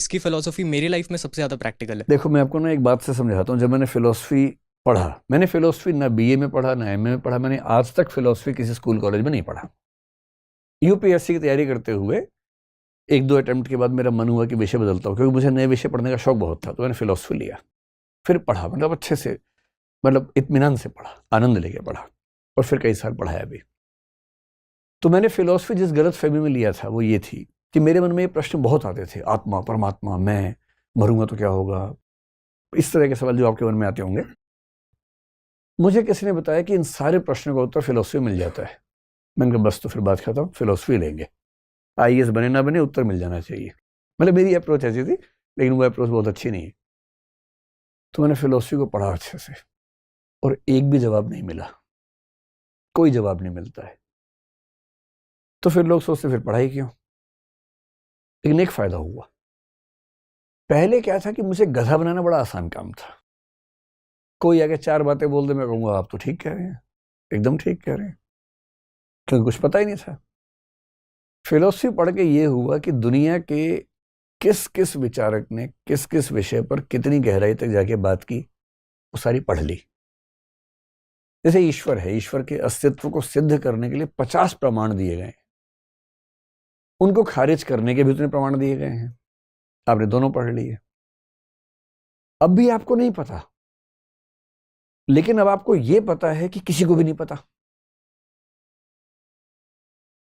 इसकी फ़िलॉसफ़ी मेरी लाइफ में सबसे ज़्यादा प्रैक्टिकल है। देखो मैं आपको ना एक बात से समझाता हूँ। जब मैंने फ़िलॉसफ़ी पढ़ा, मैंने फ़िलॉसफ़ी ना बीए में पढ़ा ना एमए में पढ़ा, मैंने आज तक फ़िलॉसफ़ी किसी स्कूल कॉलेज में नहीं पढ़ा। यूपीएससी की तैयारी करते हुए एक दो अटेम्प्ट के बाद मेरा मन हुआ कि विषय बदलता हूँ, क्योंकि मुझे नए विषय पढ़ने का शौक बहुत था। तो मैंने फ़िलॉसफ़ी लिया, फिर पढ़ा, मतलब अच्छे से, मतलब इत्मीनान से पढ़ा, आनंद लेके पढ़ा, और फिर कई साल पढ़ाया भी। तो मैंने फ़िलॉसफ़ी जिस गलत फहमी में लिया था वो ये थी कि मेरे मन में ये प्रश्न बहुत आते थे, आत्मा, परमात्मा, मैं मरूंगा तो क्या होगा, इस तरह के सवाल जो आपके मन में आते होंगे। मुझे किसी ने बताया कि इन सारे प्रश्नों का उत्तर फ़िलॉसफ़ी में मिल जाता है। मैंने कहा बस तो फिर बात खत्म, फ़िलॉसफ़ी लेंगे, आईएएस बने ना बने उत्तर मिल जाना चाहिए। मतलब मेरी अप्रोच ऐसी थी, लेकिन वो अप्रोच बहुत अच्छी नहीं है। तो मैंने फ़िलॉसफ़ी को पढ़ा अच्छे से, और एक भी जवाब नहीं मिला, कोई जवाब नहीं मिलता है। तो फिर लोग सोचते फिर पढ़ाई क्यों। लेकिन एक फ़ायदा हुआ। पहले क्या था कि मुझे गधा बनाना बड़ा आसान काम था। कोई आगे चार बातें बोल दे, मैं कहूँगा आप तो ठीक कह रहे हैं, एकदम ठीक कह रहे हैं, क्योंकि कुछ पता ही नहीं था। फिलोसफी पढ़ के ये हुआ कि दुनिया के किस किस विचारक ने किस किस विषय पर कितनी गहराई तक जाके बात की, वो सारी पढ़ ली। जैसे ईश्वर है, ईश्वर के अस्तित्व को सिद्ध करने के लिए 50 प्रमाण दिए गए, उनको खारिज करने के भी उतने प्रमाण दिए गए हैं। आपने दोनों पढ़ लिए। अब भी आपको नहीं पता, लेकिन अब आपको यह पता है कि किसी को भी नहीं पता,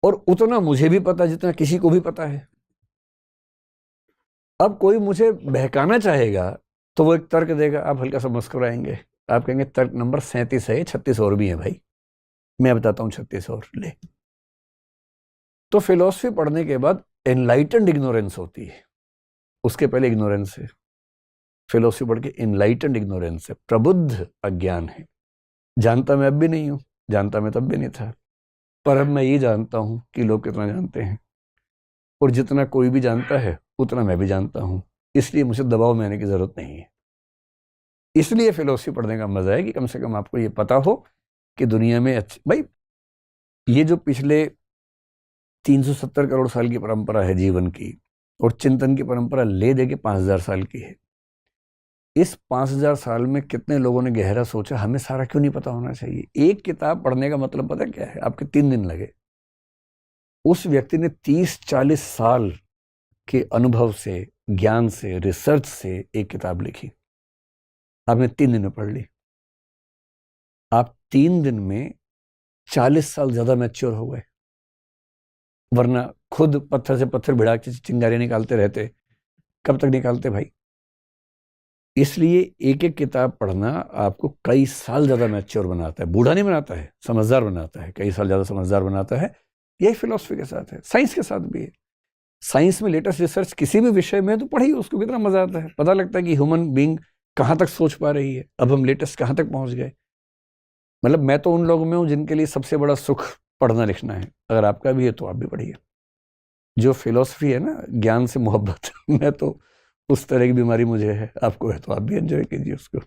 और उतना मुझे भी पता जितना किसी को भी पता है। अब कोई मुझे बहकाना चाहेगा तो वो एक तर्क देगा, आप हल्का सा मुस्कुराएंगे, आप कहेंगे तर्क नंबर 37 है, 36 और भी है भाई, मैं बताता हूं 36 और ले। तो फिलॉसफी पढ़ने के बाद एनलाइटेंड इग्नोरेंस होती है, उसके पहले इग्नोरेंस है। फिलॉसफी पढ़ के एनलाइटेंड इग्नोरेंस है, प्रबुद्ध अज्ञान है। जानता मैं अब भी नहीं हूं, जानता मैं तब भी नहीं था, पर अब मैं ये जानता हूं कि लोग कितना जानते हैं, और जितना कोई भी जानता है उतना मैं भी जानता हूं, इसलिए मुझे दबाव में आने की जरूरत नहीं है। इसलिए फिलोसफी पढ़ने का मजा है कि कम से कम आपको ये पता हो कि दुनिया में भाई, ये जो पिछले 370 करोड़ साल की परंपरा है जीवन की, और चिंतन की परंपरा ले दे के 5000 साल की है। इस 5000 साल में कितने लोगों ने गहरा सोचा, हमें सारा क्यों नहीं पता होना चाहिए। एक किताब पढ़ने का मतलब पता क्या है, आपके 3 दिन लगे। उस व्यक्ति ने 30-40 साल के अनुभव से, ज्ञान से, रिसर्च से एक किताब लिखी, आपने 3 दिन में पढ़ ली। आप 3 दिन में 40 साल ज्यादा मैच्योर हो गए, वरना खुद पत्थर से पत्थर भिड़ा के चिंगारी निकालते रहते, कब तक निकालते भाई। इसलिए एक एक किताब पढ़ना आपको कई साल ज्यादा मैच्योर बनाता है, बूढ़ा नहीं बनाता है, समझदार बनाता है, कई साल ज्यादा समझदार बनाता है। यही फिलोसफी के साथ है, साइंस के साथ भी है। साइंस में लेटेस्ट रिसर्च किसी भी विषय में तो पढ़िए, उसको कितना मजा आता है, पता लगता है कि ह्यूमन बीइंग कहाँ तक सोच पा रही है, अब हम लेटेस्ट कहाँ तक पहुंच गए। मतलब मैं तो उन लोगों में हूं जिनके लिए सबसे बड़ा सुख पढ़ना लिखना है। अगर आपका भी है तो आप भी पढ़िए। जो फिलोसफी है ना, ज्ञान से मोहब्बत मैं तो उस तरह की बीमारी मुझे है, आपको है तो आप भी एंजॉय कीजिए उसको।